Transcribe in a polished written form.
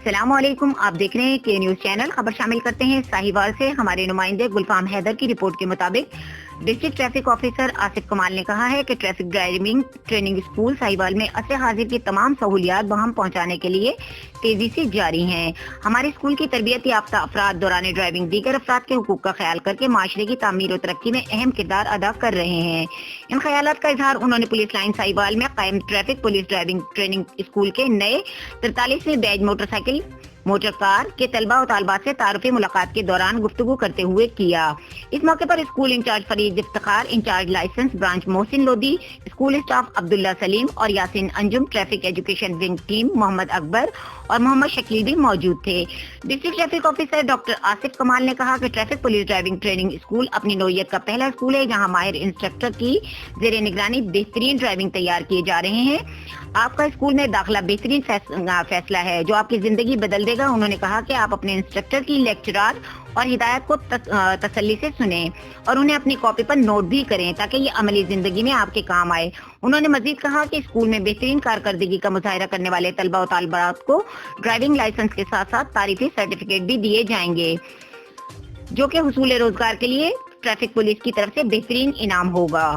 السلام علیکم، آپ دیکھ رہے ہیں کے نیوز چینل۔ خبر شامل کرتے ہیں ساہیوال سے۔ ہمارے نمائندے گلفام حیدر کی رپورٹ کے مطابق district traffic officer Asif Kamal نے کہا ہے کہ traffic driving training school Sahiwal میں عصر حاضر کی تمام سہولیات بہم پہنچانے کے لیے تیزی سے جاری ہیں۔ ہمارے اسکول کی تربیت یافتہ افراد دوران ڈرائیونگ دیگر افراد کے حقوق کا خیال کر کے معاشرے کی تعمیر و ترقی میں اہم کردار ادا کر رہے ہیں۔ ان خیالات کا اظہار انہوں نے پولیس لائن ساہیوال میں قائم traffic police driving training school کے نئے 43ویں بیچ موٹر سائیکل موٹر کار کے طلبہ و طالبات سے تعارفی ملاقات کے دوران گفتگو کرتے ہوئے کیا۔ اس موقع پر school incharge Farid Iftikhar, incharge licence branch Mohsin Lodhi, school staff Abdullah Saleem اور Yasin Anjum, traffic education wing team Muhammad Akbar اور محمد شکیل بھی موجود تھے۔ District traffic officer doctor Asif Kamal نے کہا کہ traffic police driving training school اپنی نوعیت کا پہلا اسکول ہے جہاں ماہر انسٹرکٹر کی زیر نگرانی بہترین ڈرائیونگ تیار کیے جا رہے ہیں۔ آپ کا اسکول میں داخلہ بہترین فیصلہ ہے جو آپ کی زندگی بدل دے گا۔ انہوں نے کہا کہ آپ اپنے انسٹرکٹر کی لیکچرات اور ہدایات کو تسلی سے سنیں اور انہیں اپنی کاپی پر نوٹ بھی کریں تاکہ یہ عملی زندگی میں آپ کے کام آئے۔ انہوں نے مزید کہا کہ اسکول میں بہترین کارکردگی کا مظاہرہ کرنے والے طلبہ و طالبات کو ڈرائیونگ لائسنس کے ساتھ ساتھ تعریفی سرٹیفکیٹ بھی دیے جائیں گے جو کہ حصول روزگار کے لیے ٹریفک پولیس کی طرف سے بہترین انعام ہوگا۔